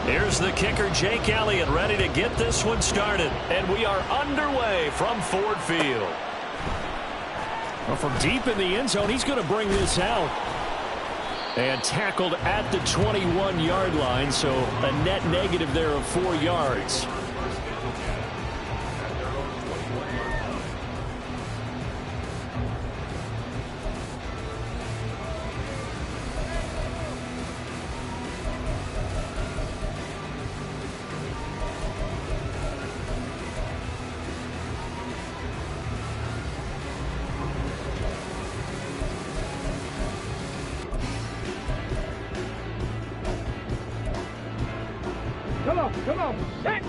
Here's the kicker, Jake Elliott, ready to get this one started. And we are underway from Ford Field. Well, from deep in the end zone, he's going to bring this out. And tackled at the 21-yard line, so a net negative there of 4 yards. Come on, set.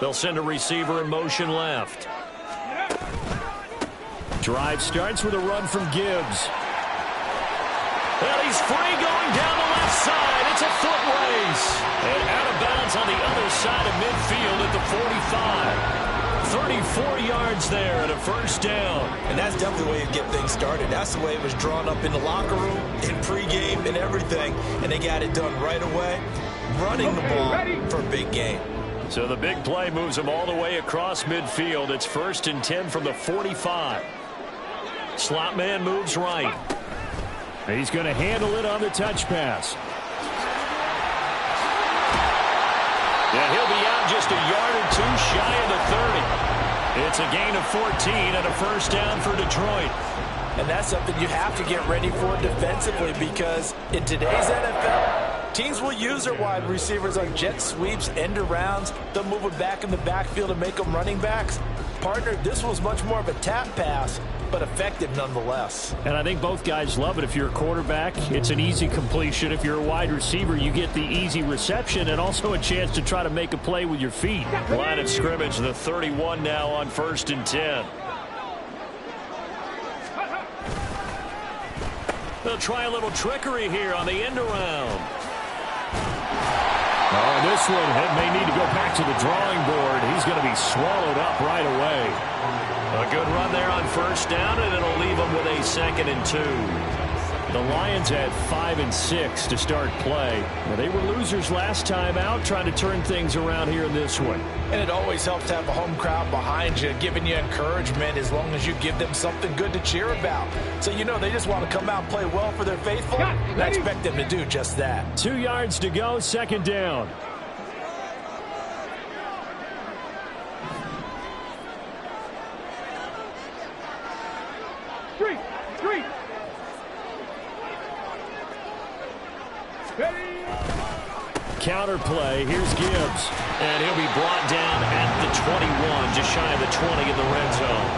They'll send a receiver in motion left. Drive starts with a run from Gibbs. Well, he's free going down the left side. It's a foot race. And out of bounds on the other side of midfield at the 45. 34 yards there and a first down. And that's definitely the way you get things started. That's the way it was drawn up in the locker room, in pregame, and everything. And they got it done right away, running the ball for a big game. So the big play moves them all the way across midfield. It's 1st and 10 from the 45. Slot man moves right. He's going to handle it on the touch pass. And he'll be out just a yard or two shy of the 30. It's a gain of 14 and a first down for Detroit. And that's something you have to get ready for defensively, because in today's NFL, teams will use their wide receivers on jet sweeps, end arounds. They'll move it back in the backfield and make them running backs. Partner, this was much more of a tap pass, but effective nonetheless. And I think both guys love it. If you're a quarterback, it's an easy completion. If you're a wide receiver, you get the easy reception and also a chance to try to make a play with your feet. Line of scrimmage, the 31 now on 1st and 10. They'll try a little trickery here on the end around. Oh, this one may need to go back to the drawing board. He's going to be swallowed up right away. A good run there on first down, and it'll leave them with a 2nd and 2. The Lions had 5 and 6 to start play. Now, they were losers last time out, trying to turn things around here in this one. And it always helps to have a home crowd behind you, giving you encouragement as long as you give them something good to cheer about. So, you know, they just want to come out and play well for their faithful. And I expect them to do just that. 2 yards to go, 2nd down. Counter play. Here's Gibbs. And he'll be brought down at the 21, just shy of the 20 in the red zone.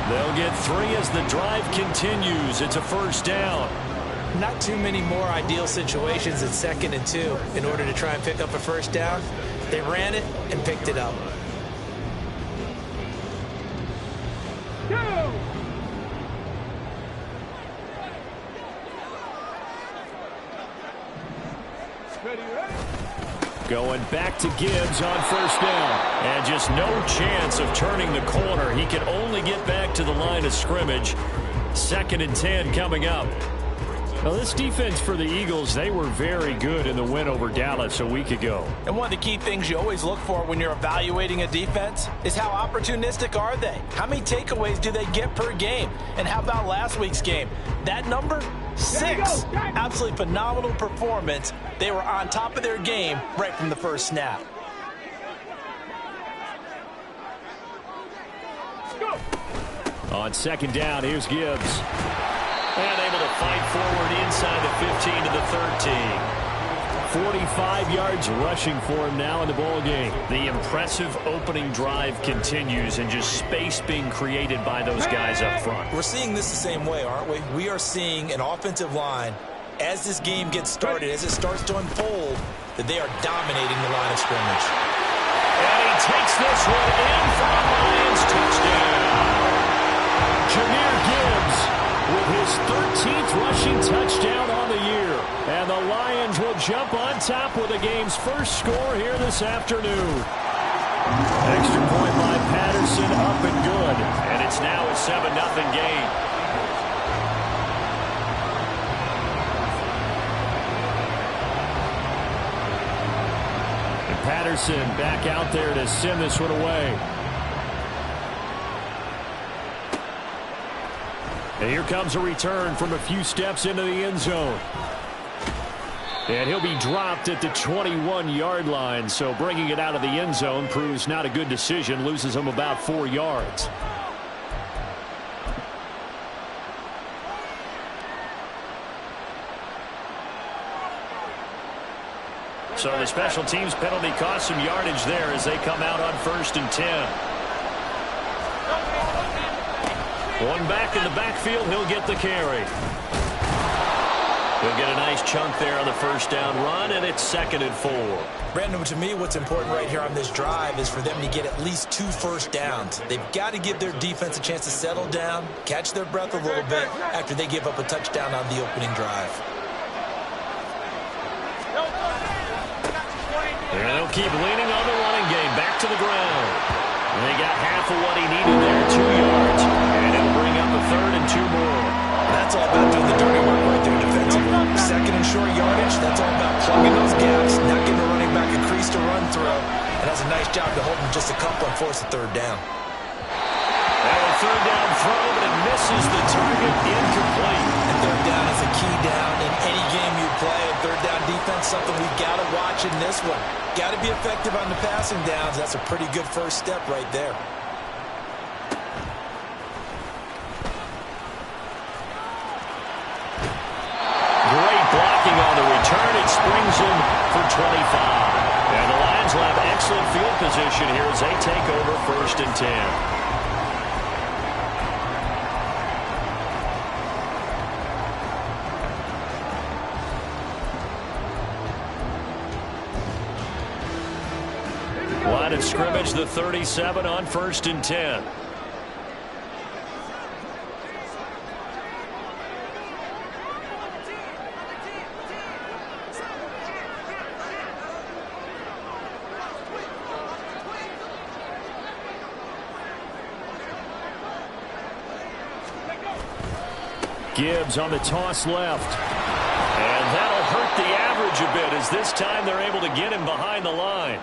They'll get 3 as the drive continues. It's a first down. Not too many more ideal situations at 2nd and 2 in order to try and pick up a first down. They ran it and picked it up. Go! Going back to Gibbs on first down. And just no chance of turning the corner. He can only get back to the line of scrimmage. 2nd and 10 coming up. Well, this defense for the Eagles, they were very good in the win over Dallas a week ago. And one of the key things you always look for when you're evaluating a defense is how opportunistic are they? How many takeaways do they get per game? And how about last week's game? That number? 6. Absolutely phenomenal performance. They were on top of their game right from the first snap. On 2nd down, here's Gibbs. And able to fight forward inside the 15 to the 13. 45 yards rushing for him now in the ball game. The impressive opening drive continues, and just space being created by those guys up front. We're seeing this the same way, aren't we? We are seeing an offensive line, as this game gets started, as it starts to unfold, that they are dominating the line of scrimmage. And he takes this one in for a Lions touchdown. Jahmyr Gibbs with his 13th rushing touchdown on the year. And the Lions will jump on top with the game's first score here this afternoon. Extra point line Patterson up and good. And it's now a 7-0 game. And Patterson back out there to send this one away. And here comes a return from a few steps into the end zone. And he'll be dropped at the 21-yard line. So bringing it out of the end zone proves not a good decision. Loses him about 4 yards. So the special teams penalty cost some yardage there as they come out on 1st and 10. One back in the backfield, he'll get the carry. He'll get a nice chunk there on the first down run, and it's 2nd and 4. Brandon, to me, what's important right here on this drive is for them to get at least 2 first downs. They've got to give their defense a chance to settle down, catch their breath a little bit after they give up a touchdown on the opening drive. And they'll keep leaning on the running game. Back to the ground. And they got half of what he needed there, 2 yards. And it'll bring up a 3rd and 2 more. That's all about doing the dirty work right there defensively. 2nd and short yardage, that's all about plugging those gaps, not giving the running back a crease to run through. And that's a nice job to hold him just a couple and force a 3rd down. And a 3rd down throw, but it misses the target, incomplete. And 3rd down is a key down in any game you play. And 3rd down defense, something we've got to watch in this one. Got to be effective on the passing downs. That's a pretty good first step right there. Great blocking on the return. It springs him for 25. And the Lions will have excellent field position here as they take over 1st and 10. Line of scrimmage, the 37 on 1st and 10. Gibbs on the toss left. And that'll hurt the average a bit as this time they're able to get him behind the line.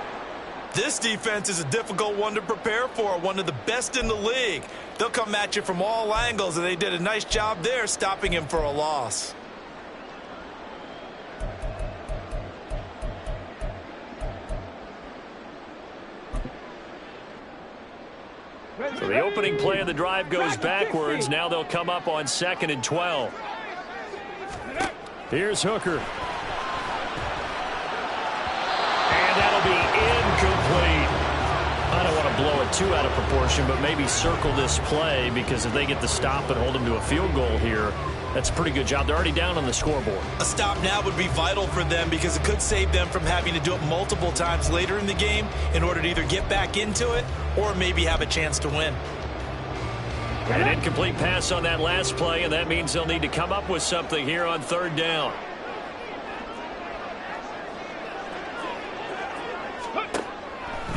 This defense is a difficult one to prepare for, one of the best in the league. They'll come at you from all angles, and they did a nice job there stopping him for a loss. So the opening play of the drive goes backwards. Now they'll come up on 2nd and 12. Here's Hooker. That'll be incomplete. I don't want to blow it too out of proportion, but maybe circle this play because if they get the stop and hold them to a field goal here, that's a pretty good job. They're already down on the scoreboard. A stop now would be vital for them because it could save them from having to do it multiple times later in the game in order to either get back into it or maybe have a chance to win. An incomplete pass on that last play, and that means they'll need to come up with something here on 3rd down.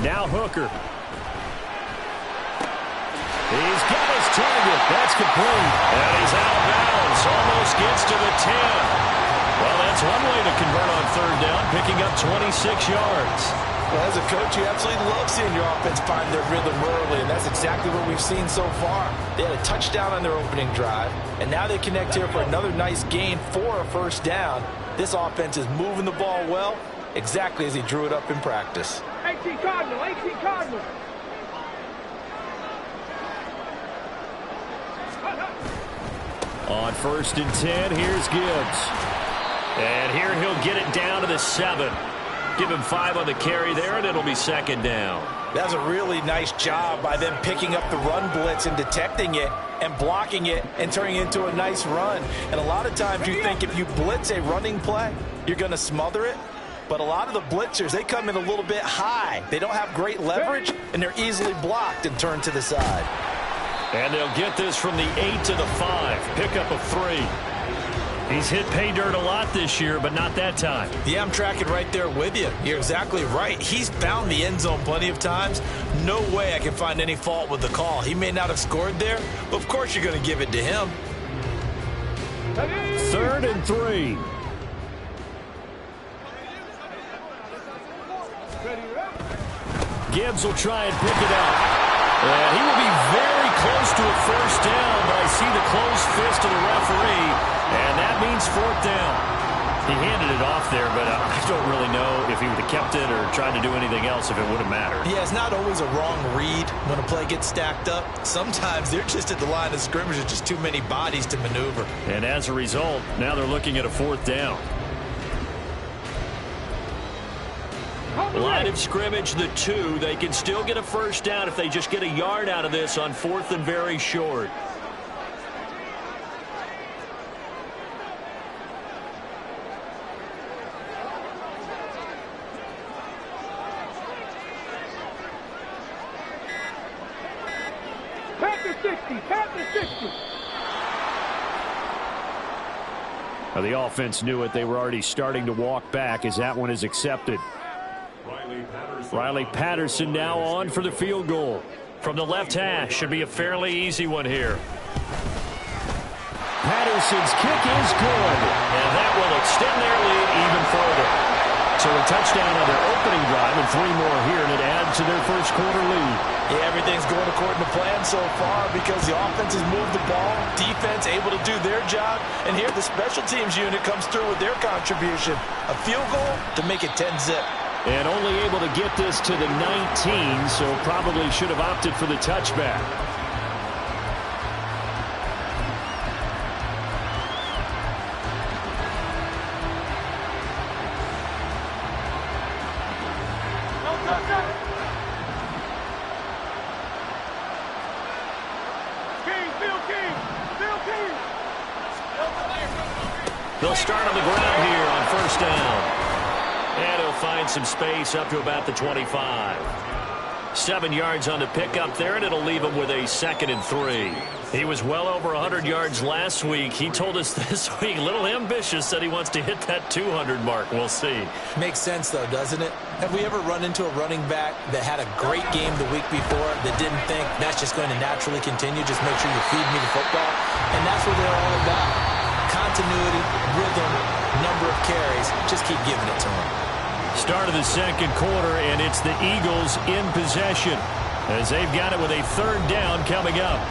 Now Hooker. He's got his target. That's complete. And he's out of bounds. Almost gets to the 10. Well, that's one way to convert on 3rd down, picking up 26 yards. Well, as a coach, you absolutely love seeing your offense find their rhythm early, and that's exactly what we've seen so far. They had a touchdown on their opening drive, and now they connect here for another nice gain for a 1st down. This offense is moving the ball well, exactly as he drew it up in practice. 18 Cardinal, 18 Cardinal. On 1st and 10, here's Gibbs. And here he'll get it down to the 7. Give him 5 on the carry there, and it'll be 2nd down. That's a really nice job by them picking up the run blitz and detecting it and blocking it and turning it into a nice run. And a lot of times you think if you blitz a running play, you're going to smother it. But a lot of the blitzers, they come in a little bit high. They don't have great leverage, and they're easily blocked and turned to the side. And they'll get this from the 8 to the 5. Pick up a 3. He's hit pay dirt a lot this year, but not that time. Yeah, I'm tracking right there with you. You're exactly right. He's found the end zone plenty of times. No way I can find any fault with the call. He may not have scored there, but of course you're going to give it to him. 3rd and 3. Gibbs will try and pick it up. And he will be very close to a first down, but I see the closed fist of the referee, and that means 4th down. He handed it off there, but I don't really know if he would have kept it or tried to do anything else if it would have mattered. Yeah, it's not always a wrong read when a play gets stacked up. Sometimes they're just at the line of scrimmage with just too many bodies to maneuver. And as a result, now they're looking at a 4th down. Line of scrimmage, the 2. They can still get a first down if they just get a yard out of this on 4th and very short. Panther 60, Panther 60. Now, the offense knew it. They were already starting to walk back as that one is accepted. Riley Patterson now on for the field goal. From the left hash, should be a fairly easy one here. Patterson's kick is good. And that will extend their lead even further. So a touchdown on their opening drive and 3 more here, and it adds to their first quarter lead. Yeah, everything's going according to plan so far because the offense has moved the ball, defense able to do their job, and here the special teams unit comes through with their contribution. A field goal to make it 10-zip. And only able to get this to the 19, so probably should have opted for the touchback. They'll start on the ground here on first down. And he'll find some space up to about the 25. 7 yards on the pickup there, and it'll leave him with a 2nd and 3. He was well over 100 yards last week. He told us this week, a little ambitious, said he wants to hit that 200 mark. We'll see. Makes sense, though, doesn't it? Have we ever run into a running back that had a great game the week before that didn't think that's just going to naturally continue? Just make sure you feed me the football. And that's what they're all about. Continuity, rhythm, number of carries. Just keep giving it to him. Start of the second quarter, and it's the Eagles in possession as they've got it with a 3rd down coming up.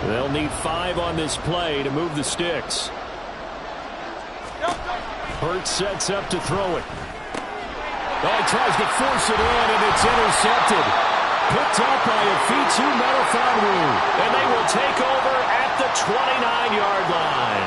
They'll need 5 on this play to move the sticks. Hurts sets up to throw it. Oh, he tries to force it in, and it's intercepted. Picked up by a Fitu Melifonwu. And they will take over at the 29-yard line.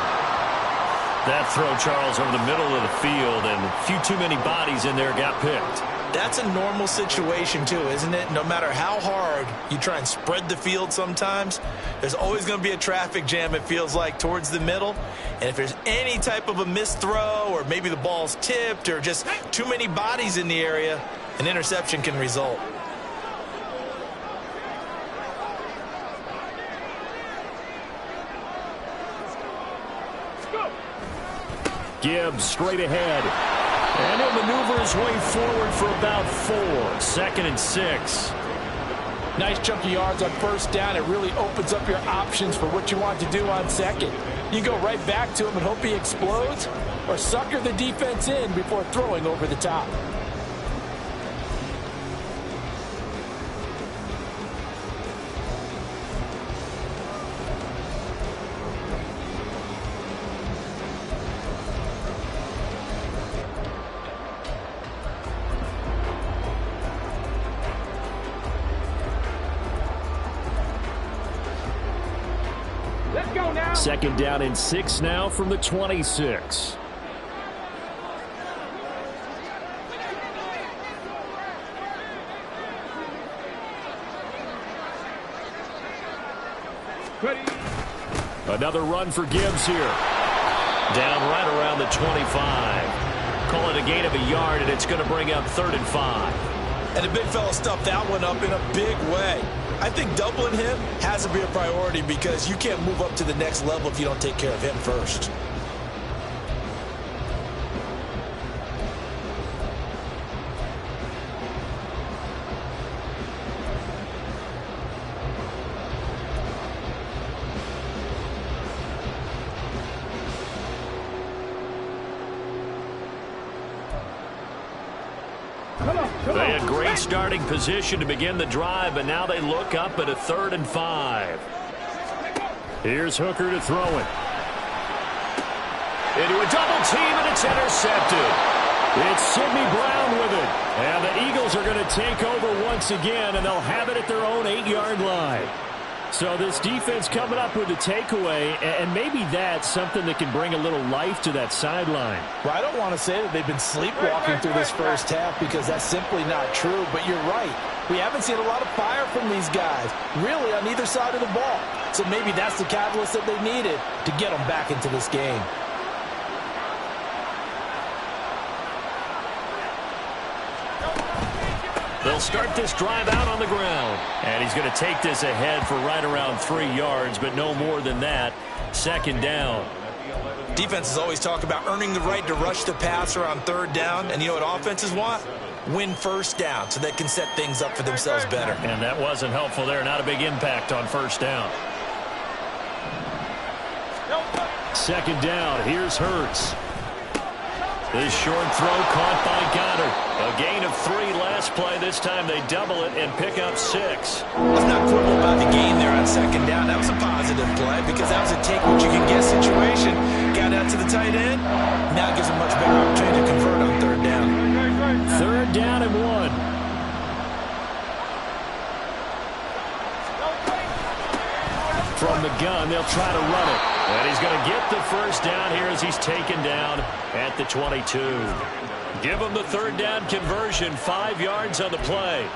That throw, Charles, over the middle of the field, and a few too many bodies in there got picked. That's a normal situation, too, isn't it? No matter how hard you try and spread the field sometimes, there's always going to be a traffic jam, it feels like, towards the middle. And if there's any type of a missed throw or maybe the ball's tipped or just too many bodies in the area, an interception can result. Gibbs straight ahead. And he'll maneuver his way forward for about 4. 2nd and 6. Nice chunky yards on first down. It really opens up your options for what you want to do on second. You go right back to him and hope he explodes, or sucker the defense in before throwing over the top. Second down and 6 now from the 26. Ready. Another run for Gibbs here. Down right around the 25. Call it a gain of a yard, and it's going to bring up 3rd and 5. And the big fella stuffed that one up in a big way. I think doubling him has to be a priority because you can't move up to the next level if you don't take care of him first. They had great starting position to begin the drive, but now they look up at a 3rd and 5. Here's Hooker to throw it. Into a double team, and it's intercepted. It's Sidney Brown with it. And the Eagles are going to take over once again, and they'll have it at their own 8-yard line. So this defense coming up with a takeaway, and maybe that's something that can bring a little life to that sideline. Well, I don't want to say that they've been sleepwalking through this first half because that's simply not true, but you're right. We haven't seen a lot of fire from these guys, really on either side of the ball. So maybe that's the catalyst that they needed to get them back into this game. They'll start this drive out on the ground. And he's going to take this ahead for right around 3 yards, but no more than that. 2nd down. Defenses always talk about earning the right to rush the passer on 3rd down. And you know what offenses want? Win 1st down so they can set things up for themselves better. And that wasn't helpful there. Not a big impact on 1st down. 2nd down. Here's Hurts. This short throw caught by Goddard. A gain of 3 last play. This time they double it and pick up 6. Let's not quibble about the gain there on 2nd down. That was a positive play because that was a take-what-you-can-get situation. Got out to the tight end. Now it gives them much better opportunity to convert on 3rd down. 3rd down and 1. From the gun, they'll try to run it. And he's going to get the 1st down here as he's taken down at the 22. Give him the 3rd down conversion, 5 yards on the play.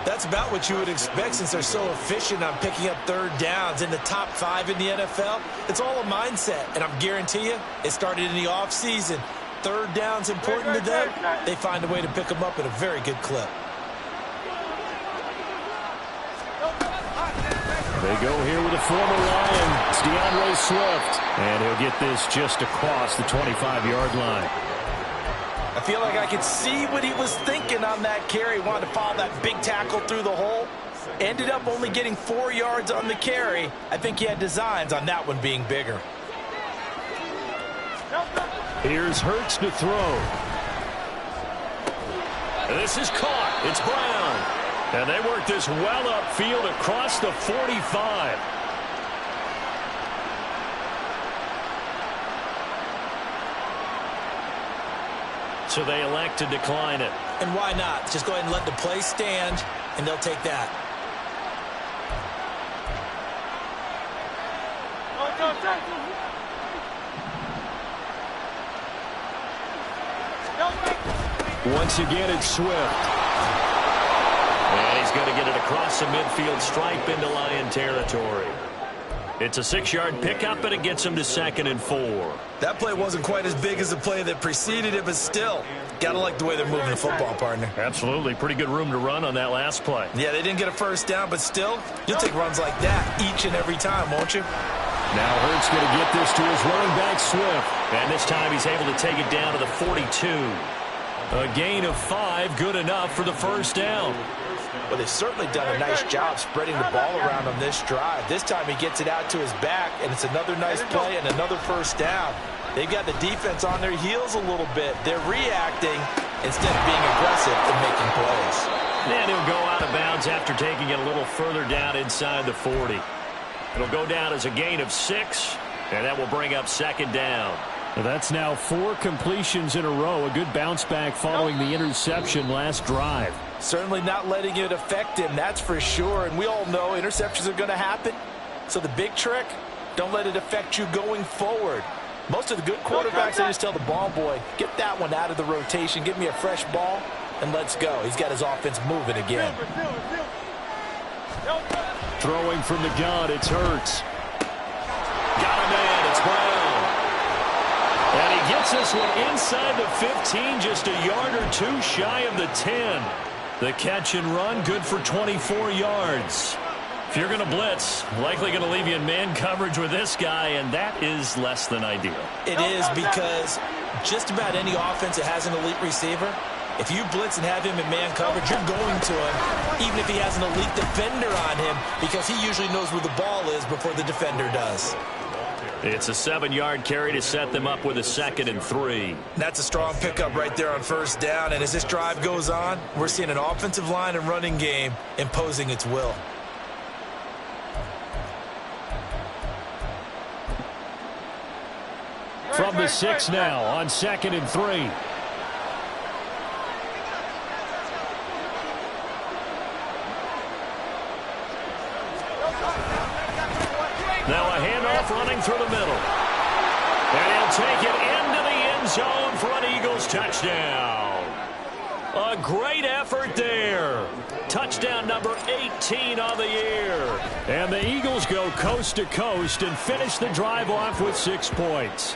That's about what you would expect since they're so efficient on picking up 3rd downs in the top 5 in the NFL. It's all a mindset, and I'm guarantee you it started in the offseason. 3rd down's important to them. They find a way to pick them up at a very good clip. They go here with a former Lion. It's DeAndre Swift. And he'll get this just across the 25-yard line. I feel like I could see what he was thinking on that carry. Wanted to follow that big tackle through the hole. Ended up only getting 4 yards on the carry. I think he had designs on that one being bigger. Here's Hurts to throw. This is caught. It's Brown. And they work this well upfield across the 45. So they elect to decline it. And why not? Just go ahead and let the play stand, and they'll take that. Once again, it's Swift. And he's going to get it across the midfield stripe into Lion territory. It's a 6-yard pickup, and it gets him to 2nd and 4. That play wasn't quite as big as the play that preceded it, but still, got to like the way they're moving the football, partner. Absolutely. Pretty good room to run on that last play. Yeah, they didn't get a 1st down, but still, you'll take runs like that each and every time, won't you? Now Hurts going to get this to his running back, Swift. And this time he's able to take it down to the 42. A gain of 5, good enough for the 1st down. Well, they've certainly done a nice job spreading the ball around on this drive. This time he gets it out to his back, and it's another nice play and another 1st down. They've got the defense on their heels a little bit. They're reacting instead of being aggressive and making plays. Then he'll go out of bounds after taking it a little further down inside the 40. It'll go down as a gain of 6, and that will bring up 2nd down. That's now 4 completions in a row. A good bounce back following the interception last drive. Certainly not letting it affect him, that's for sure. And we all know interceptions are going to happen. So the big trick, don't let it affect you going forward. Most of the good quarterbacks, they just tell the ball boy, get that one out of the rotation, give me a fresh ball, and let's go. He's got his offense moving again. Throwing from the gun, it's Hurts. Got him in. It's Brown. And he gets this one inside the 15, just a yard or two shy of the 10. The catch and run, good for 24 yards. If you're going to blitz, likely going to leave you in man coverage with this guy, and that is less than ideal. It is, because just about any offense that has an elite receiver, if you blitz and have him in man coverage, you're going to him, even if he has an elite defender on him, because he usually knows where the ball is before the defender does. It's a 7-yard carry to set them up with a 2nd and 3. That's a strong pickup right there on first down, and as this drive goes on, we're seeing an offensive line and running game imposing its will. From the 6 now on 2nd and 3. Now a handoff running through the middle. And he'll take it into the end zone for an Eagles touchdown. A great effort there. Touchdown number 18 on the year. And the Eagles go coast to coast and finish the drive off with 6 points.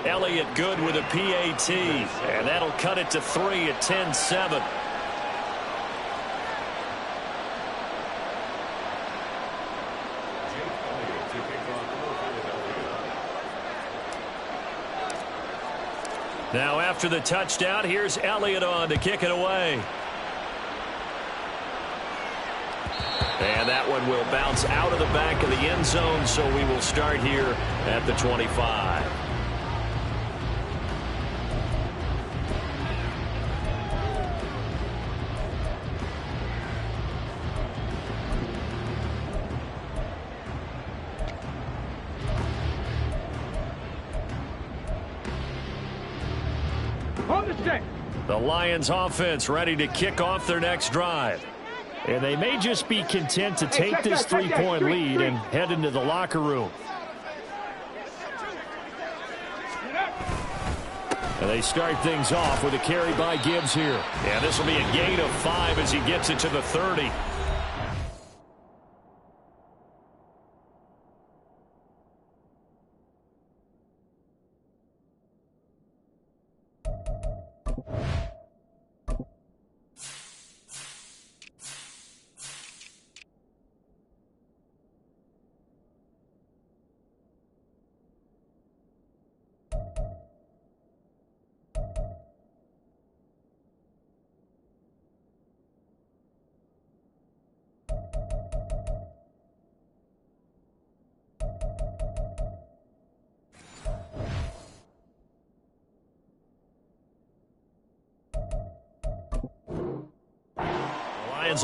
Elliott good with a PAT. And that'll cut it to 3 at 10-7. Now after the touchdown, here's Elliott on to kick it away. And that one will bounce out of the back of the end zone, so we will start here at the 25. The Lions offense ready to kick off their next drive. And they may just be content to take this 3-point lead and head into the locker room. And they start things off with a carry by Gibbs here. Yeah, this will be a gain of 5 as he gets it to the 30.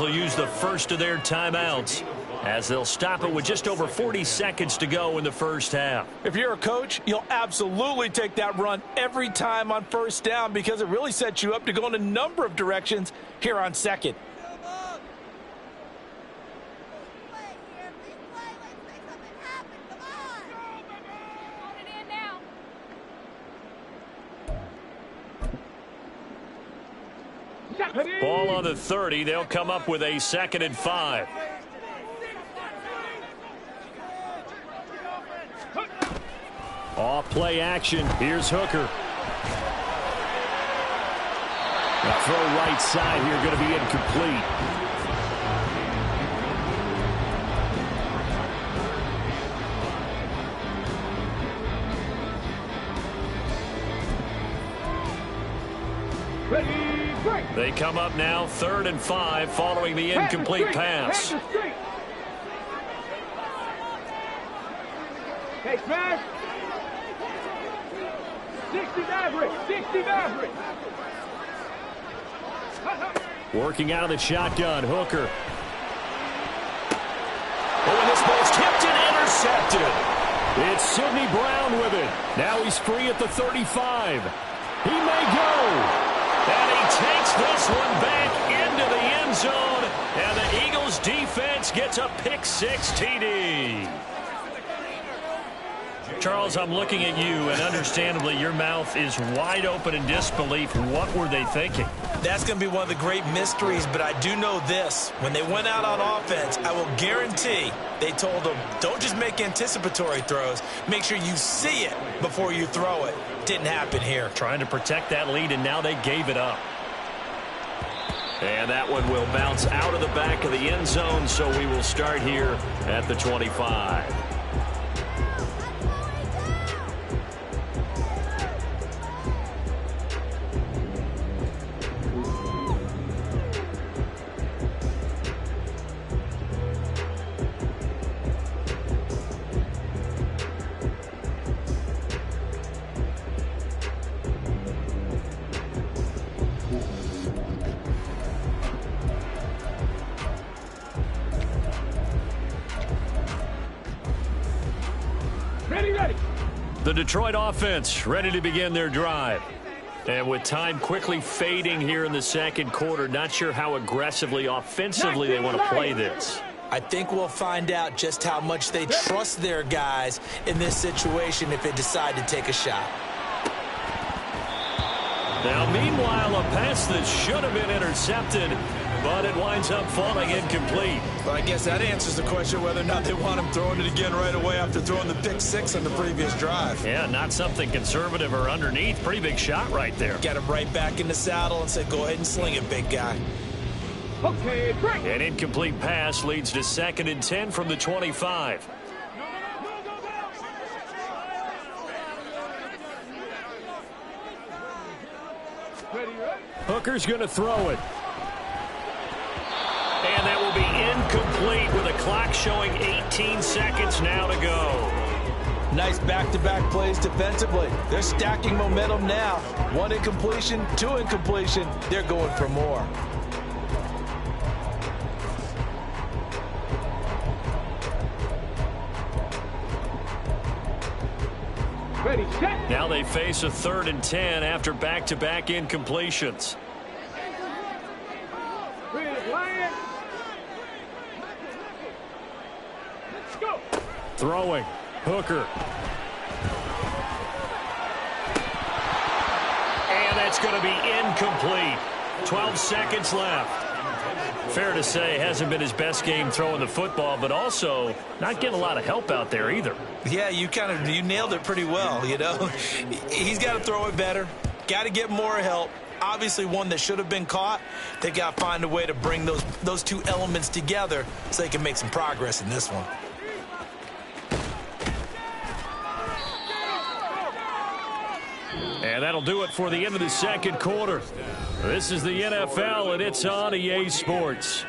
Will use the first of their timeouts as they'll stop it with just over 40 seconds to go in the first half. If you're a coach, you'll absolutely take that run every time on first down because it really sets you up to go in a number of directions here on second. Ball on the 30. They'll come up with a 2nd and 5. Off play action. Here's Hooker. The throw right side here going to be incomplete. They come up now 3rd and 5 following the incomplete pass. Hey, smash. 60 Maverick. 60 Maverick. Working out of the shotgun, Hooker. Oh, and this ball's tipped and intercepted. It's Sidney Brown with it. Now he's free at the 35. He may go. And he takes this one back into the end zone. And the Eagles defense gets a pick 6 TD. Charles, I'm looking at you, and understandably, your mouth is wide open in disbelief. What were they thinking? That's going to be one of the great mysteries, but I do know this. When they went out on offense, I will guarantee they told them, don't just make anticipatory throws. Make sure you see it before you throw it. Didn't happen here. Trying to protect that lead, and now they gave it up. And that one will bounce out of the back of the end zone, so we will start here at the 25. The Detroit offense ready to begin their drive. And with time quickly fading here in the second quarter, not sure how aggressively, offensively they want to play this. I think we'll find out just how much they trust their guys in this situation if they decide to take a shot. Now, meanwhile, a pass that should have been intercepted, but it winds up falling incomplete. Well, I guess that answers the question whether or not they want him throwing it again right away after throwing the pick six on the previous drive. Yeah, not something conservative or underneath. Pretty big shot right there. Got him right back in the saddle and said, go ahead and sling it, big guy. Okay, break. An incomplete pass leads to 2nd and 10 from the 25. Hooker's going to throw it. And that will be incomplete with a clock showing 18 seconds now to go. Nice back-to-back plays defensively. They're stacking momentum now. 1 incompletion, 2 incompletion. They're going for more. Ready, set. Now they face a 3rd and 10 after back-to-back incompletions. Ready, Lion. Let's go. Throwing. Hooker. And that's going to be incomplete. 12 seconds left. Fair to say, hasn't been his best game throwing the football, but also not getting a lot of help out there either. Yeah, you nailed it pretty well, you know. He's got to throw it better. Got to get more help. Obviously one that should have been caught. They got to find a way to bring those two elements together so they can make some progress in this one. And that'll do it for the end of the second quarter. This is the NFL, and it's on EA Sports.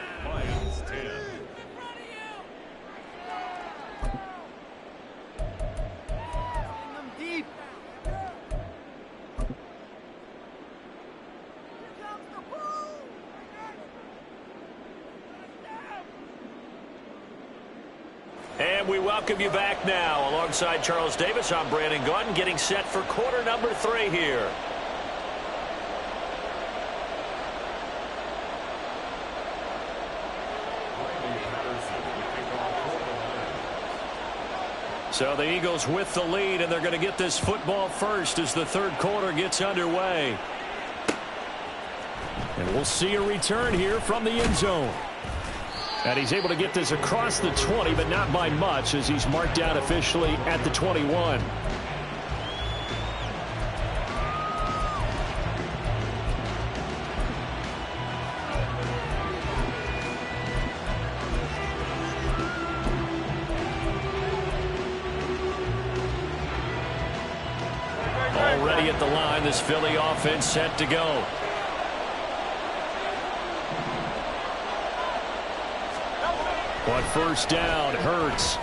And we welcome you back now. Alongside Charles Davis, I'm Brandon Gaudin, getting set for quarter number 3 here. So the Eagles with the lead, and they're going to get this football first as the third quarter gets underway. And we'll see a return here from the end zone. And he's able to get this across the 20, but not by much, as he's marked out officially at the 21. Already at the line, this Philly offense set to go. On first down, Hurts.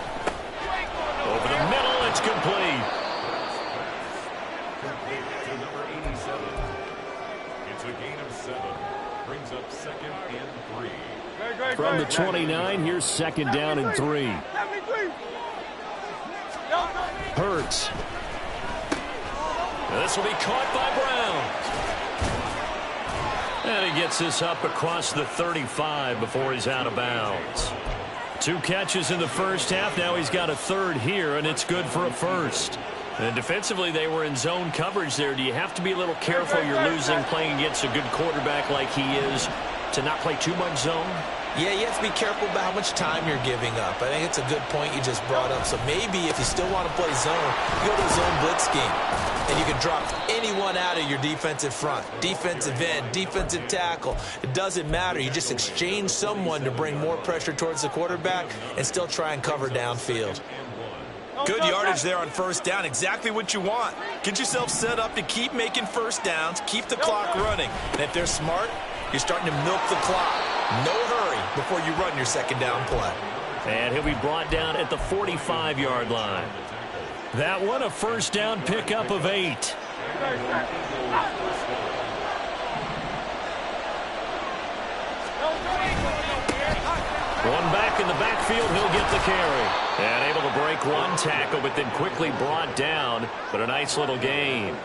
Over the middle, it's complete. To number 87. It's a gain of 7. Brings up 2nd and 3. From the 29, here's 2nd down and 3. Hurts. This will be caught by Brown. And he gets this up across the 35 before he's out of bounds. 2 catches in the first half. Now he's got a third here, and it's good for a first. And defensively, they were in zone coverage there. Do you have to be a little careful you're losing playing against a good quarterback like he is to not play too much zone? Yeah, you have to be careful about how much time you're giving up. I think it's a good point you just brought up. So maybe if you still want to play zone, you go to the zone blitz scheme. And you can drop anyone out of your defensive front. Defensive end, defensive tackle. It doesn't matter. You just exchange someone to bring more pressure towards the quarterback and still try and cover downfield. Good yardage there on first down. Exactly what you want. Get yourself set up to keep making first downs, keep the clock running. And if they're smart, you're starting to milk the clock. No hurry before you run your second down play. And he'll be brought down at the 45-yard line. That one, a first down pickup of 8. One back in the backfield, he'll get the carry. And able to break one tackle, but then quickly brought down. But a nice little gain.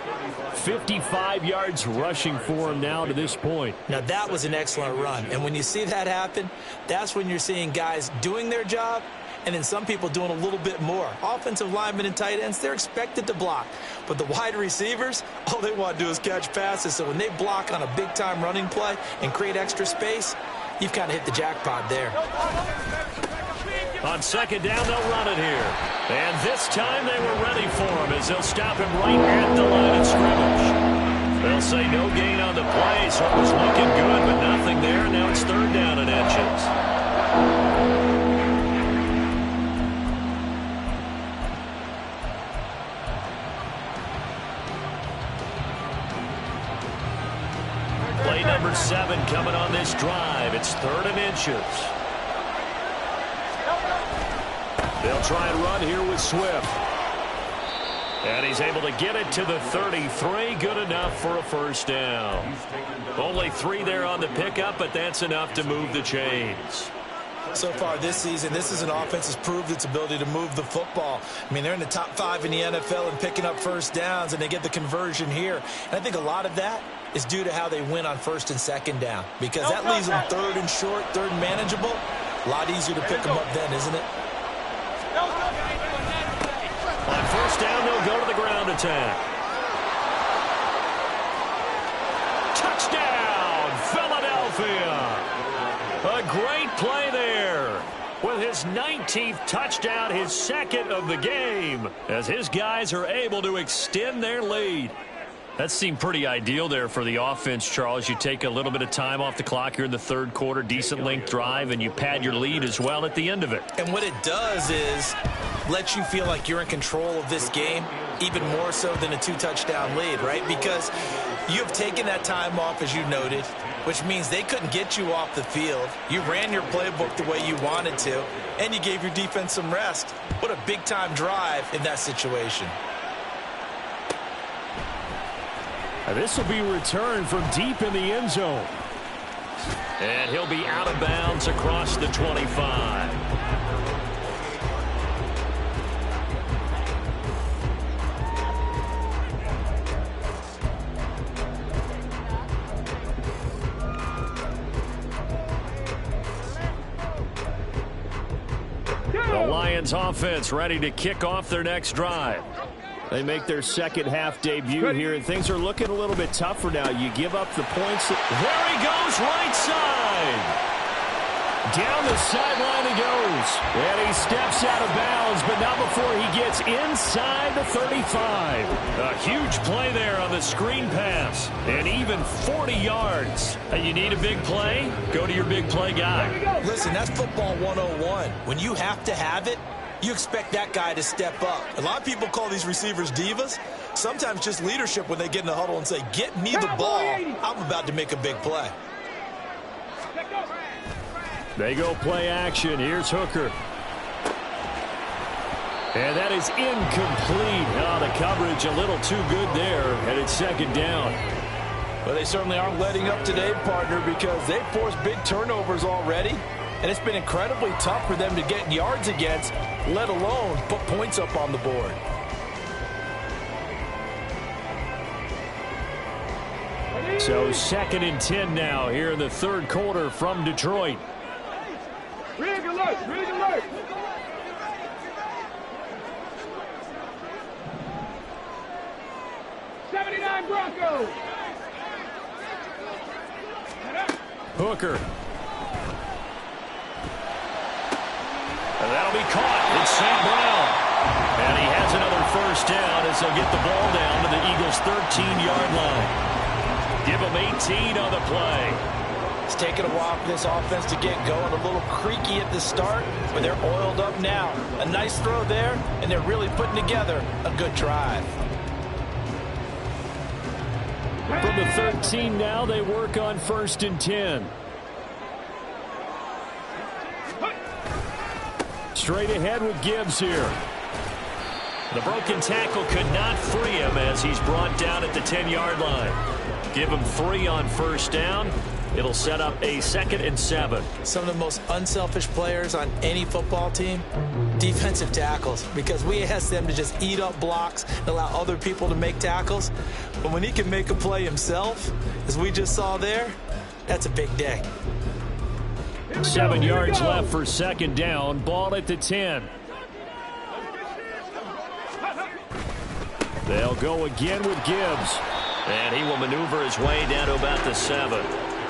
55 yards rushing for him now to this point. Now that was an excellent run. And when you see that happen, that's when you're seeing guys doing their job and then some people doing a little bit more. Offensive linemen and tight ends, they're expected to block. But the wide receivers, all they want to do is catch passes. So when they block on a big-time running play and create extra space, you've kind of hit the jackpot there. On second down, they'll run it here. And this time they were ready for him as they'll stop him right at the line of scrimmage. They'll say no gain on the play, so it was looking good, but nothing there. Now it's third down and inches. Play number 7 coming on this drive. It's third and inches. They'll try and run here with Swift. And he's able to get it to the 33. Good enough for a first down. Only 3 there on the pickup, but that's enough to move the chains. So far this season, this is an offense that's proved its ability to move the football. I mean, they're in the top 5 in the NFL and picking up first downs, and they get the conversion here. And I think a lot of that is due to how they win on first and second down, because that leaves them third and short, third and manageable. A lot easier to pick them up then, isn't it? On first down, they'll go to the ground attack. Touchdown, Philadelphia. A great play there. With his 19th touchdown, his second of the game, as his guys are able to extend their lead. That seemed pretty ideal there for the offense, Charles. You take a little bit of time off the clock here in the third quarter, decent length drive, and you pad your lead as well at the end of it. And what it does is let you feel like you're in control of this game, even more so than a 2-touchdown lead, right? Because you have taken that time off, as you noted, which means they couldn't get you off the field. You ran your playbook the way you wanted to, and you gave your defense some rest. What a big-time drive in that situation. This will be returned from deep in the end zone. And he'll be out of bounds across the 25. The Lions offense ready to kick off their next drive. They make their second half debut here, and things are looking a little bit tougher now. You give up the points. There he goes, right side. Down the sideline he goes. And he steps out of bounds, but not before he gets inside the 35. A huge play there on the screen pass. And even 40 yards. You need a big play? Go to your big play guy. Listen, that's football 101. When you have to have it, you expect that guy to step up. A lot of people call these receivers divas. Sometimes just leadership when they get in the huddle and say, get me the ball. I'm about to make a big play. They go play action. Here's Hooker. And that is incomplete. Oh, the coverage a little too good there. And it's second down. Well, they certainly aren't letting up today, partner, because they've forced big turnovers already. And it's been incredibly tough for them to get yards against, let alone put points up on the board. So 2nd and 10 now here in the third quarter from Detroit. Rig alert, rig alert. '79 Broncos. Hooker. And that'll be caught. It's St. Brown. And he has another first down as they'll get the ball down to the Eagles' 13-yard line. Give them 18 on the play. It's taken a while for this offense to get going. A little creaky at the start, but they're oiled up now. A nice throw there, and they're really putting together a good drive. From the 13 now, they work on 1st and 10. Straight ahead with Gibbs here. The broken tackle could not free him as he's brought down at the 10-yard line. Give him 3 on 1st down. It'll set up a 2nd and 7. Some of the most unselfish players on any football team, defensive tackles, because we ask them to just eat up blocks and allow other people to make tackles. But when he can make a play himself, as we just saw there, that's a big day. 7 yards left for 2nd down. Ball at the 10. They'll go again with Gibbs. And he will maneuver his way down to about the 7.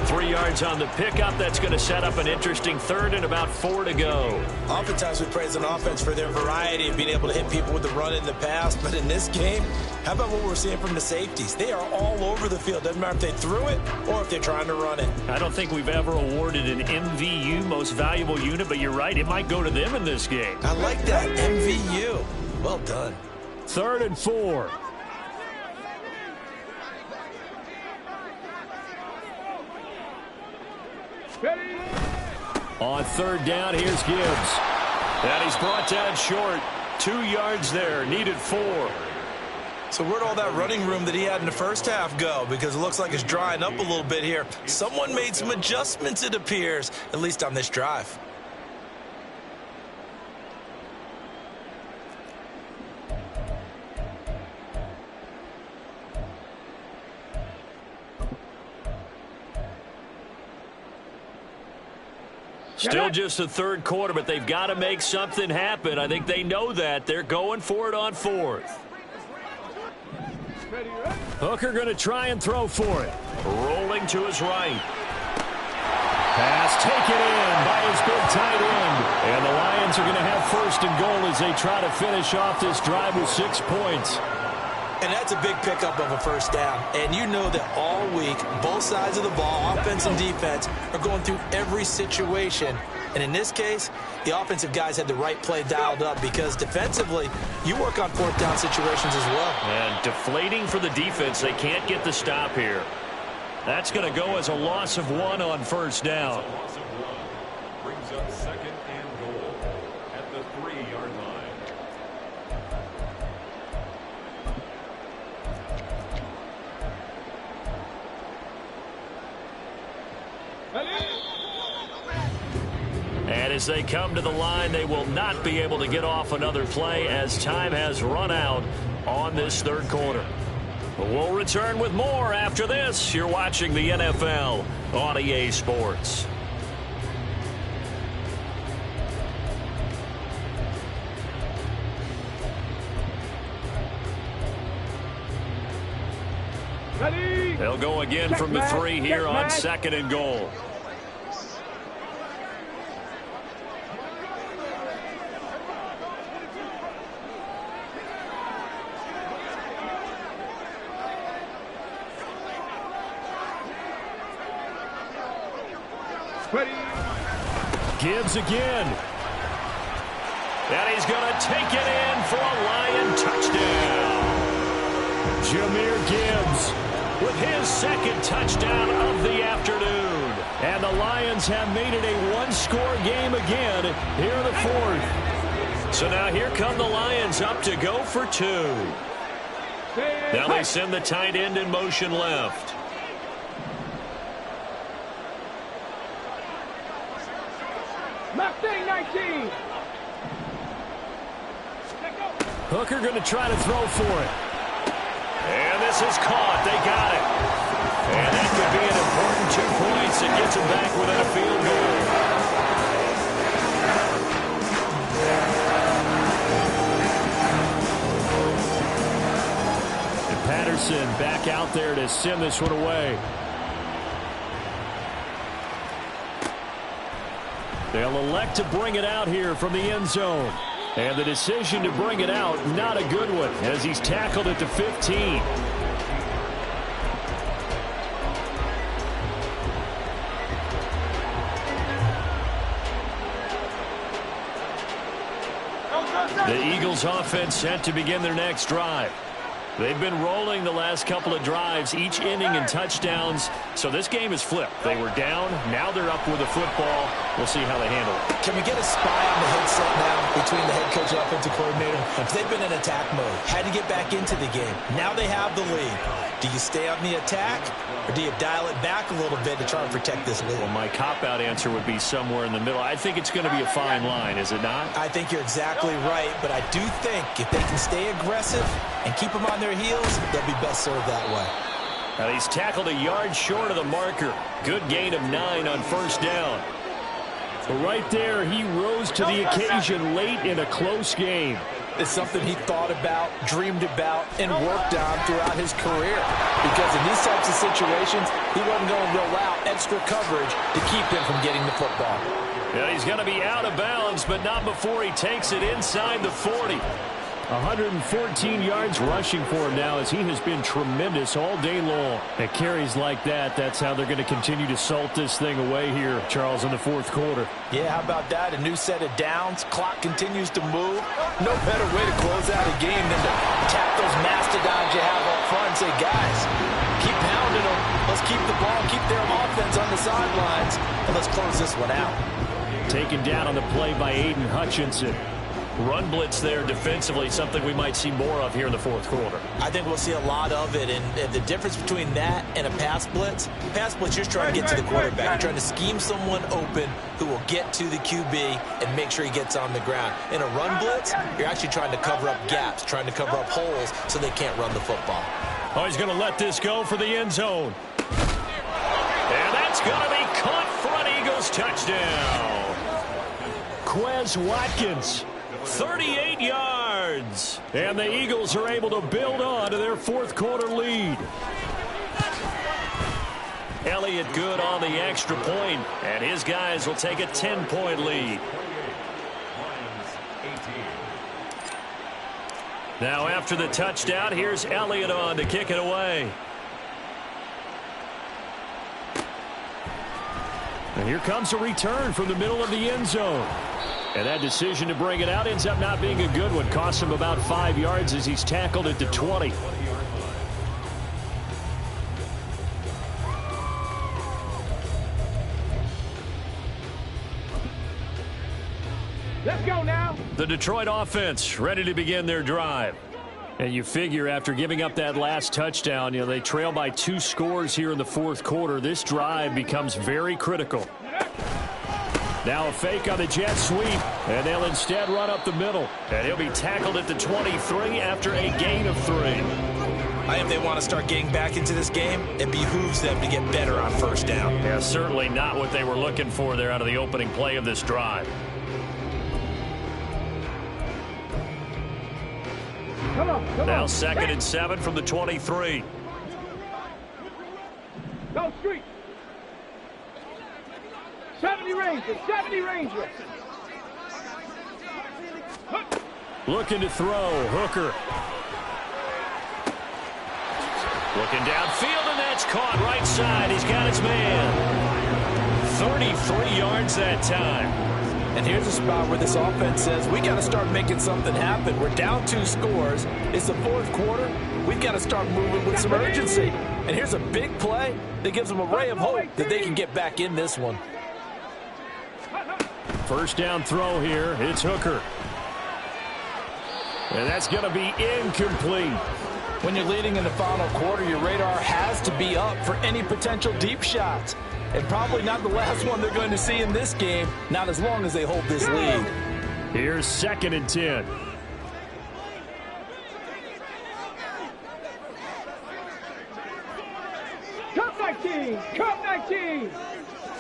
3 yards on the pickup. That's going to set up an interesting 3rd and about 4 to go. Oftentimes we praise an offense for their variety of being able to hit people with the run in the pass. But in this game, how about what we're seeing from the safeties? They are all over the field. Doesn't matter if they threw it or if they're trying to run it. I don't think we've ever awarded an MVU, most valuable unit, but you're right. It might go to them in this game. I like that. MVU. Well done. 3rd and 4. Ready. On 3rd down, here's Gibbs. And he's brought down short. 2 yards there, needed 4. So where'd all that running room that he had in the first half go? Because it looks like it's drying up a little bit here. Someone made some adjustments, it appears, at least on this drive. Still just the 3rd quarter, but they've got to make something happen. I think they know that. They're going for it on 4th. Hooker going to try and throw for it. Rolling to his right. Pass taken in by his big tight end. And the Lions are going to have 1st and goal as they try to finish off this drive with 6 points. And that's a big pickup of a 1st down. And you know that all week, both sides of the ball, offense and defense, are going through every situation. And in this case, the offensive guys had the right play dialed up because defensively, you work on 4th down situations as well. And deflating for the defense. They can't get the stop here. That's going to go as a loss of 1 on 1st down. Loss of 1 brings up 2nd and goal at the 3-yard line. And as they come to the line, they will not be able to get off another play as time has run out on this 3rd quarter. But we'll return with more after this. You're watching the NFL on EA Sports. Ready. They'll go again from the 3 here on 2nd and goal. Ready. Gibbs again. And he's going to take it in for a Lion touchdown. Jahmyr Gibbs with his 2nd touchdown of the afternoon. And the Lions have made it a 1-score game again here in the 4th. So now here come the Lions up to go for 2. Now they send the tight end in motion left. Mustang 19. Hooker going to try to throw for it. And this is caught. They got it. And that could be an important 2 points that gets them back within a field goal. Wilson back out there to send this one away. They'll elect to bring it out here from the end zone. And the decision to bring it out, not a good one, as he's tackled at the 15. The Eagles offense set to begin their next drive. They've been rolling the last couple of drives, each ending in touchdowns. So this game is flipped. They were down. Now they're up with the football. We'll see how they handle it. Can we get a spy on the headset now between the head coach and offensive coordinator? If they've been in attack mode, had to get back into the game. Now they have the lead. Do you stay on the attack, or do you dial it back a little bit to try and protect this lead? Well, my cop-out answer would be somewhere in the middle. I think it's going to be a fine line, is it not? I think you're exactly right, but I do think if they can stay aggressive and keep them on their heels, they'll be best served that way. Now he's tackled a yard short of the marker. Good gain of 9 on first down. But right there, he rose to the occasion late in a close game. It's something he thought about, dreamed about, and worked on throughout his career. Because in these types of situations, he wasn't going to roll out extra coverage to keep him from getting the football. Yeah, he's going to be out of bounds, but not before he takes it inside the 40. 114 yards rushing for him now, as he has been tremendous all day long. At carries like that, that's how they're going to continue to salt this thing away here, Charles, in the fourth quarter. Yeah, how about that? A new set of downs. Clock continues to move. No better way to close out a game than to tap those mastodons you have up front and say, guys, keep pounding them. Let's keep the ball, keep their offense on the sidelines, and let's close this one out. Taken down on the play by Aiden Hutchinson. Run blitz there defensively, something we might see more of here in the fourth quarter. I think we'll see a lot of it, and the difference between that and a pass blitz, you're just trying to get to the quarterback. You're trying to scheme someone open who will get to the QB and make sure he gets on the ground. In a run blitz, you're actually trying to cover up gaps, trying to cover up holes so they can't run the football. Oh, he's going to let this go for the end zone. And that's going to be caught for an Eagles touchdown. Quez Watkins. 38 yards. And the Eagles are able to build on to their fourth quarter lead. Elliott good on the extra point, and his guys will take a 10-point lead. Now after the touchdown, here's Elliott on to kick it away. And here comes a return from the middle of the end zone. And that decision to bring it out ends up not being a good one. Costs him about 5 yards as he's tackled at the 20. Let's go now. The Detroit offense ready to begin their drive. And you figure after giving up that last touchdown, they trail by 2 scores here in the fourth quarter. This drive becomes very critical. Now a fake on the jet sweep, and they'll instead run up the middle. And he'll be tackled at the 23 after a gain of 3. I think they want to start getting back into this game. It behooves them to get better on first down. Yeah, certainly not what they were looking for there out of the opening play of this drive. Come on. Now 2nd and 7 from the 23. Go street. 70 Rangers. Looking to throw. Hooker. Looking downfield, and that's caught right side. He's got his man. 33 yards that time. And here's a spot where this offense says, we got to start making something happen. We're down 2 scores. It's the fourth quarter. We've got to start moving with some urgency. And here's a big play that gives them a ray of hope that they can get back in this one. First down throw here. It's Hooker. And that's going to be incomplete. When you're leading in the final quarter, your radar has to be up for any potential deep shots. And probably not the last one they're going to see in this game, not as long as they hold this lead. Here's 2nd and 10. Cup 19.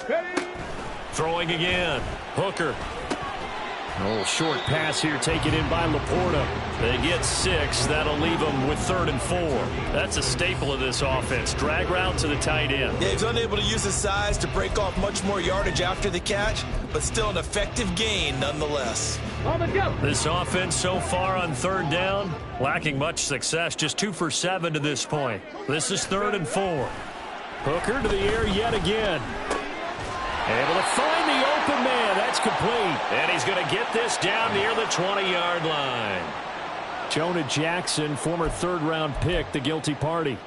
Ready? Throwing again. Hooker. A little short pass here taken in by Laporta. They get 6. That'll leave them with 3rd and 4. That's a staple of this offense. Drag route to the tight end. Yeah, he's unable to use his size to break off much more yardage after the catch, but still an effective gain nonetheless. On the jump. This offense so far on 3rd down, lacking much success. Just 2 for 7 to this point. This is 3rd and 4. Hooker to the air yet again. Able to find the open man. That's complete. And he's going to get this down near the 20-yard line. Jonah Jackson, former 3rd-round pick, the guilty party.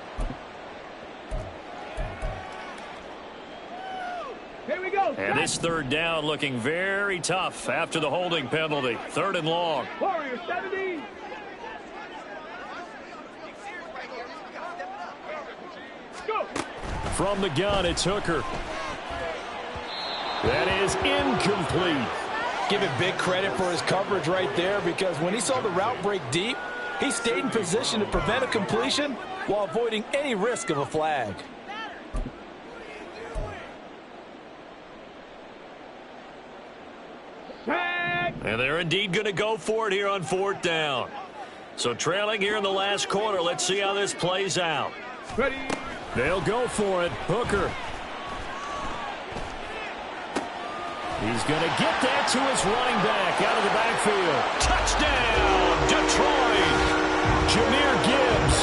Here we go. And this 3rd down looking very tough after the holding penalty. 3rd and long. Warrior 70. Go. From the gun, it's Hooker. That is incomplete. Give it big credit for his coverage right there, because when he saw the route break deep, he stayed in position to prevent a completion while avoiding any risk of a flag. And they're indeed going to go for it here on 4th down. So trailing here in the last quarter. Let's see how this plays out. Ready. They'll go for it. Hooker. He's going to get that to his running back out of the backfield. Touchdown, Detroit. Jahmyr Gibbs,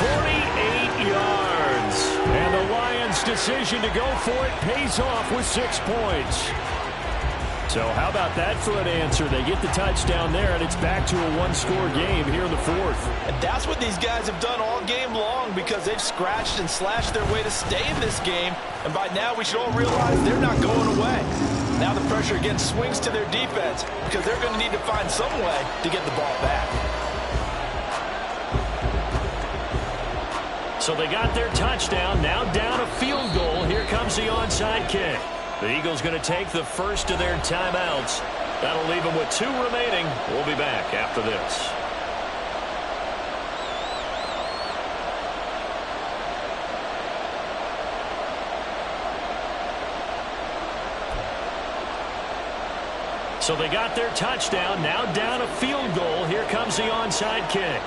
48 yards. And the Lions' decision to go for it pays off with 6 points. So how about that for an answer? They get the touchdown there, and it's back to a 1-score game here in the 4th. And that's what these guys have done all game long, because they've scratched and slashed their way to stay in this game. And by now, we should all realize they're not going away. Now the pressure again swings to their defense, because they're going to need to find some way to get the ball back. So they got their touchdown. Now down a field goal. Here comes the onside kick. The Eagles going to take the first of their timeouts. That'll leave them with 2 remaining. We'll be back after this. So they got their touchdown. Now down a field goal. Here comes the onside kick.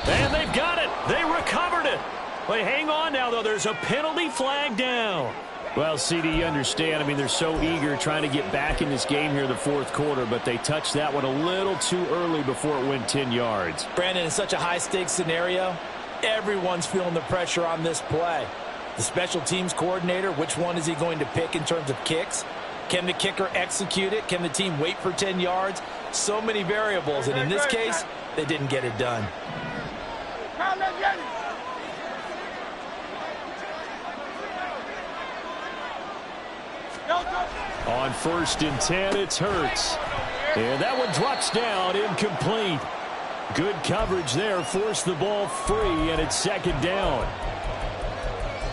And they've got it. They recovered it. Wait, hang on now, though. There's a penalty flag down. Well, CD, you understand. I mean, they're so eager trying to get back in this game here in the 4th quarter, but they touched that one a little too early before it went 10 yards. Brandon, in such a high-stakes scenario, everyone's feeling the pressure on this play. The special teams coordinator, which one is he going to pick in terms of kicks? Can the kicker execute it? Can the team wait for 10 yards? So many variables, and in this case, they didn't get it done. On 1st and 10, it's Hurts. And that one drops down, incomplete. Good coverage there, forced the ball free, and it's 2nd down.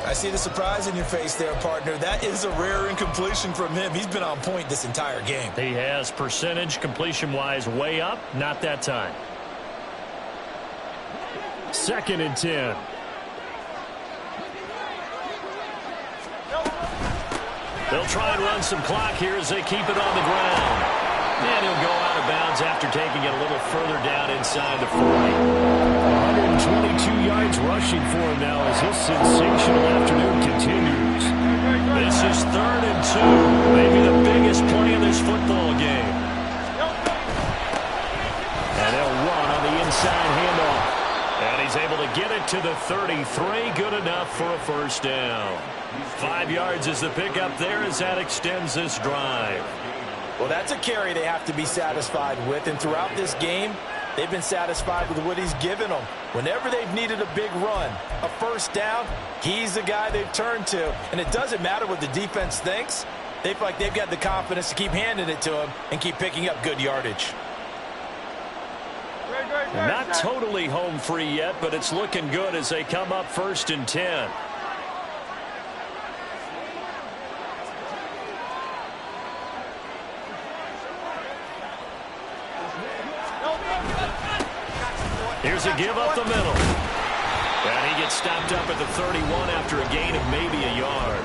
I see the surprise in your face there, partner. That is a rare incompletion from him. He's been on point this entire game. He has percentage completion-wise way up. Not that time. 2nd and 10. They'll try and run some clock here as they keep it on the ground. And he'll go out of bounds after taking it a little further down inside the 40. 122 yards rushing for him now as this sensational afternoon continues. This is 3rd and 2. Maybe the biggest play in this football game. And they'll run on the inside handoff. And he's able to get it to the 33. Good enough for a 1st down. 5 yards is the pickup there as that extends this drive. Well, that's a carry they have to be satisfied with, and throughout this game, they've been satisfied with what he's given them. Whenever they've needed a big run, a 1st down, he's the guy they've turned to. And it doesn't matter what the defense thinks. They feel like they've got the confidence to keep handing it to him and keep picking up good yardage. Not totally home free yet, but it's looking good as they come up 1st and 10. Here's a give up the middle. And he gets stopped up at the 31 after a gain of maybe a yard.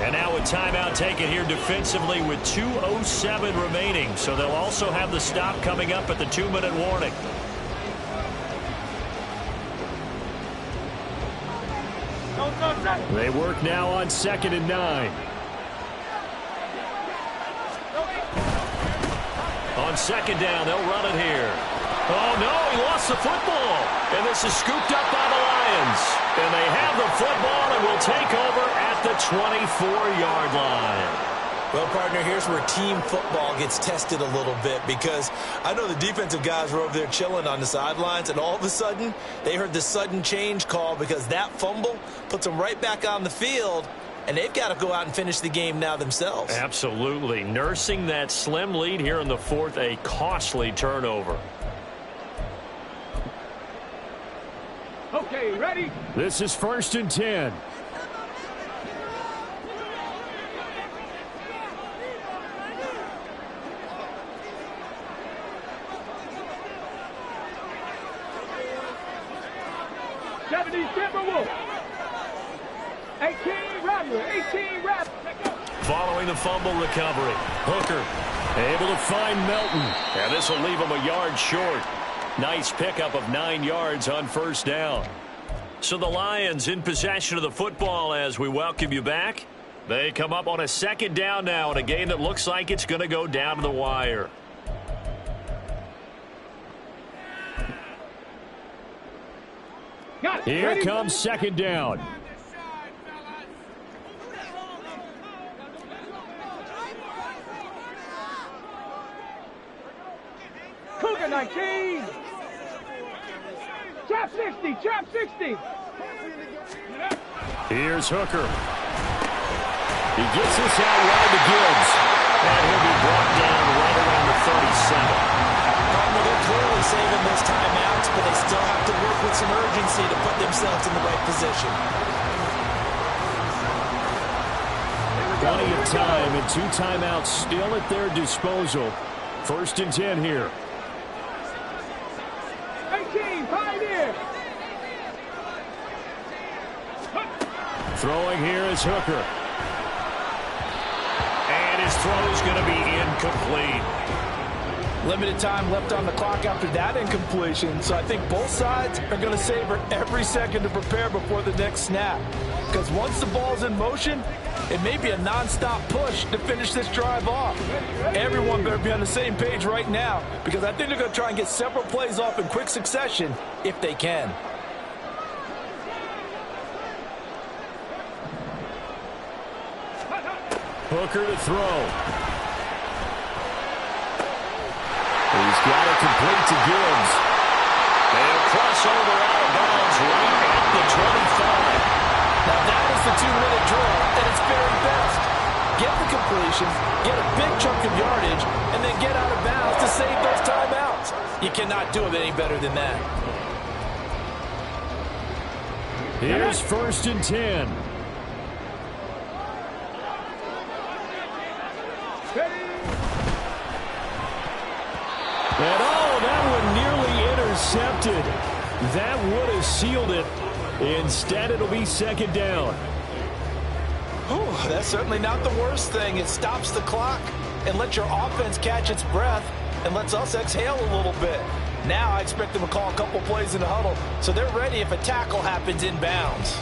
And now a timeout taken here defensively with 2:07 remaining. So they'll also have the stop coming up at the 2-minute warning. They work now on 2nd and 9. On 2nd down, they'll run it here. Oh, no, he lost the football. And this is scooped up by the Lions. And they have the football and will take over at the 24-yard line. Well, partner, here's where team football gets tested a little bit, because I know the defensive guys were over there chilling on the sidelines, and all of a sudden they heard the sudden change call because that fumble puts them right back on the field, and they've got to go out and finish the game now themselves. Absolutely. Nursing that slim lead here in the 4th, a costly turnover. Okay, ready? This is 1st and 10. Timberwolves. 18 Rattler. 18 Rattler. Following the fumble recovery, Hooker able to find Melton. And this will leave him a yard short. Nice pickup of 9 yards on 1st down. So the Lions in possession of the football as we welcome you back. They come up on a 2nd down now in a game that looks like it's going to go down to the wire. Here comes 2nd down. Cougar 19. Trap 60. Trap 60. Here's Hooker. He gets this out wide to Gibbs. And he'll be brought down right around the 37. They're clearly saving those timeouts, but they still have to work with some urgency to put themselves in the right position. Plenty of time and 2 timeouts still at their disposal. 1st and 10 here. 18, Pioneer. Throwing here is Hooker. And his throw is going to be incomplete. Limited time left on the clock after that incompletion, so I think both sides are going to savor every second to prepare before the next snap. Because once the ball's in motion, it may be a non-stop push to finish this drive off. Everyone better be on the same page right now, because I think they're going to try and get several plays off in quick succession if they can. Hooker to throw. He's got it complete to Gibbs. They'll cross over out of bounds right at the 25. Now that is the 2-minute drill at its very best. Get the completion, get a big chunk of yardage, and then get out of bounds to save those timeouts. You cannot do it any better than that. Here's 1st and 10. And oh, that one nearly intercepted. That would have sealed it. Instead, it'll be 2nd down. Whew, that's certainly not the worst thing. It stops the clock and lets your offense catch its breath and lets us exhale a little bit. Now I expect them to call a couple plays in the huddle so they're ready if a tackle happens in bounds.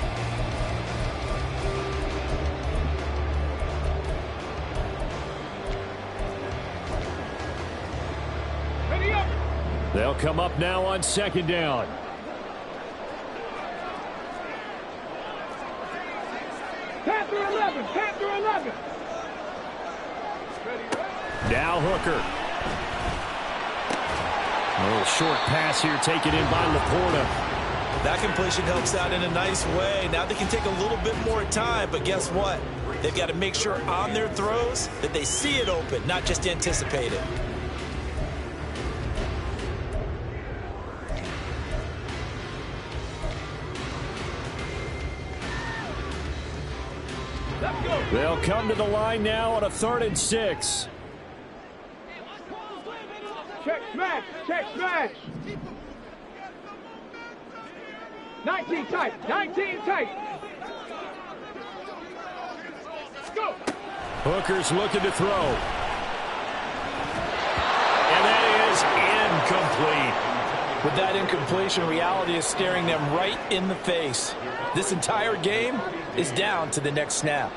They'll come up now on 2nd down. Panther 11. Panther 11. Now Hooker. A little short pass here taken in by Laporta. That completion helps out in a nice way. Now they can take a little bit more time, but guess what? They've got to make sure on their throws that they see it open, not just anticipate it. They'll come to the line now on a 3rd and 6. Check smash. Check smash. 19 tight. 19 tight. Hooker's looking to throw. And that is incomplete. With that incompletion, reality is staring them right in the face. This entire game is down to the next snap.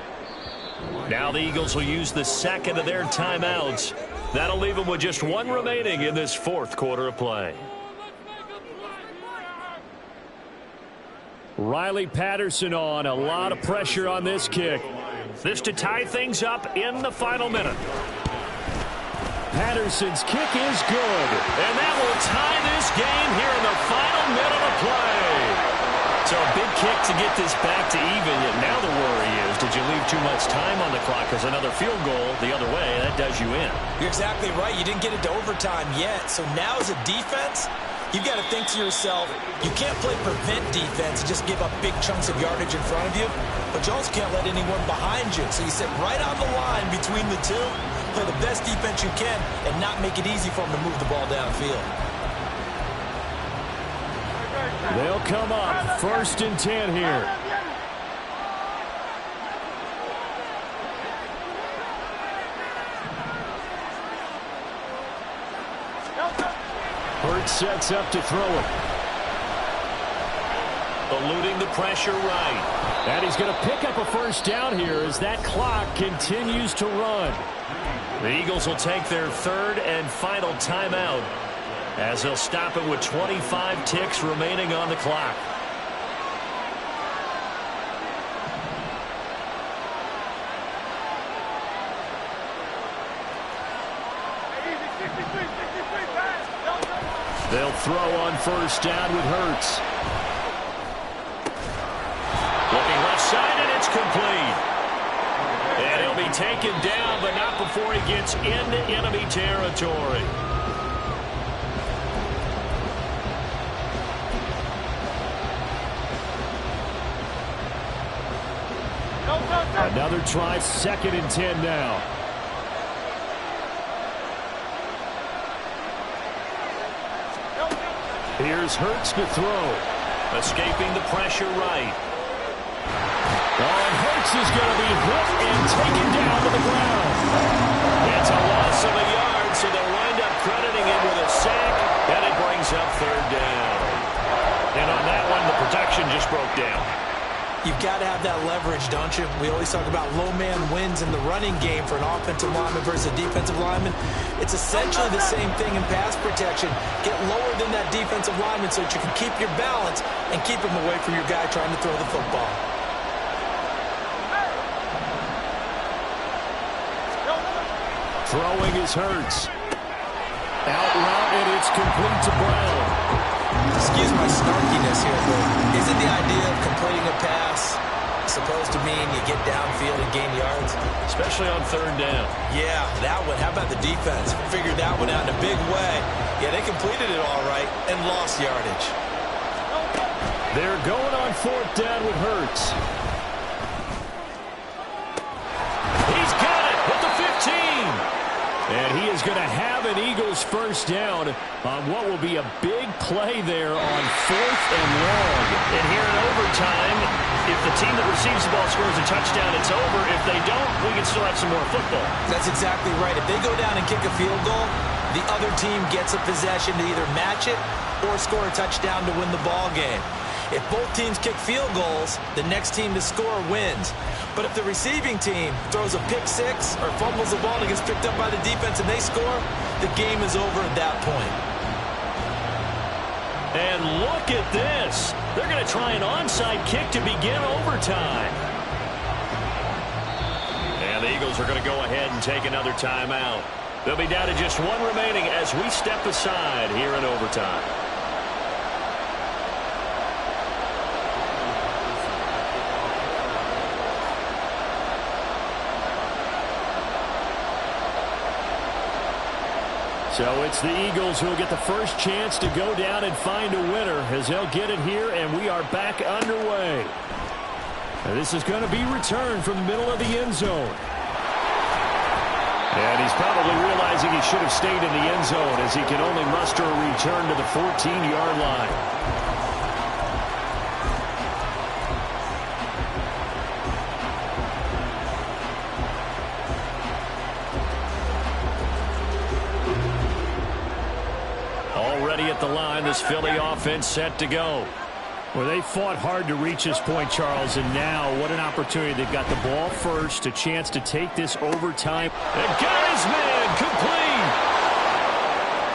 Now the Eagles will use the second of their timeouts. That'll leave them with just one remaining in this fourth quarter of play. Riley Patterson on. A lot of pressure on this kick. This to tie things up in the final minute. Patterson's kick is good. And that will tie this game here in the final minute of play. So a big kick to get this back to even. Yet now the worry is, did you leave too much time on the clock? Because another field goal the other way, that does you in. You're exactly right. You didn't get it to overtime yet. So now as a defense, you've got to think to yourself, you can't play prevent defense and just give up big chunks of yardage in front of you. But you also can't let anyone behind you. So you sit right on the line between the two, play the best defense you can, and not make it easy for them to move the ball downfield. They'll come up 1st and 10 here. Hurts sets up to throw it. Eluding the pressure right. And he's going to pick up a first down here as that clock continues to run. The Eagles will take their third and final timeout, as they'll stop it with 25 ticks remaining on the clock. They'll throw on first down with Hurts. Looking left side, and it's complete. And he'll be taken down, but not before he gets into enemy territory. Another try, 2nd and 10 now. Here's Hurts to throw. Escaping the pressure right. And Hurts is going to be hit and taken down to the ground. It's a loss of a yard, so they'll wind up crediting him with a sack, and it brings up 3rd down. And on that one, the protection just broke down. You've got to have that leverage, don't you? We always talk about low man wins in the running game for an offensive lineman versus a defensive lineman. It's essentially the same thing in pass protection. Get lower than that defensive lineman so that you can keep your balance and keep him away from your guy trying to throw the football. Throwing is Hurts. Out route, and it's complete to Brown. Excuse my snarkiness here, but isn't the idea of completing a pass supposed to mean you get downfield and gain yards? Especially on 3rd down. Yeah, that one. How about the defense? Figured that one out in a big way. Yeah, they completed it all right and lost yardage. They're going on 4th down with Hurts. He's got it with the 15. And he is going to have an Eagles first down on what will be a big play there on 4th and long. And here in overtime, if the team that receives the ball scores a touchdown, it's over. If they don't, we can still have some more football. That's exactly right. If they go down and kick a field goal, the other team gets a possession to either match it or score a touchdown to win the ball game. If both teams kick field goals, the next team to score wins. But if the receiving team throws a pick six or fumbles the ball and gets picked up by the defense and they score, the game is over at that point. And look at this. They're going to try an onside kick to begin overtime. And the Eagles are going to go ahead and take another timeout. They'll be down to just one remaining as we step aside here in overtime. So it's the Eagles who will get the first chance to go down and find a winner as they'll get it here, and we are back underway. Now this is going to be returned from the middle of the end zone. And he's probably realizing he should have stayed in the end zone as he can only muster a return to the 14-yard line. at the line. This Philly offense set to go. Well, they fought hard to reach this point, Charles, and now what an opportunity. They've got the ball first, a chance to take this overtime. And got his man complete.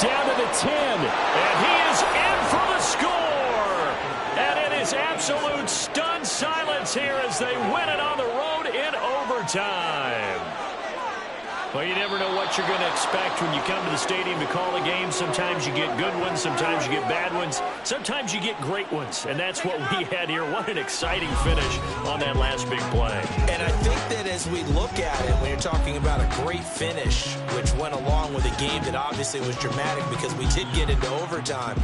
Down to the 10, and he is in for the score. And it is absolute stunned silence here as they win it on the road in overtime. Well, you never know what you're going to expect when you come to the stadium to call a game. Sometimes you get good ones. Sometimes you get bad ones. Sometimes you get great ones. And that's what we had here. What an exciting finish on that last big play. And I think that as we look at it, when you're talking about a great finish, which went along with a game that obviously was dramatic because we did get into overtime,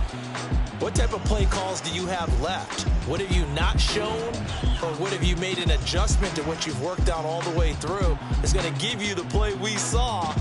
what type of play calls do you have left? What have you not shown? Or what have you made an adjustment to what you've worked out all the way through? It's going to give you the play we saw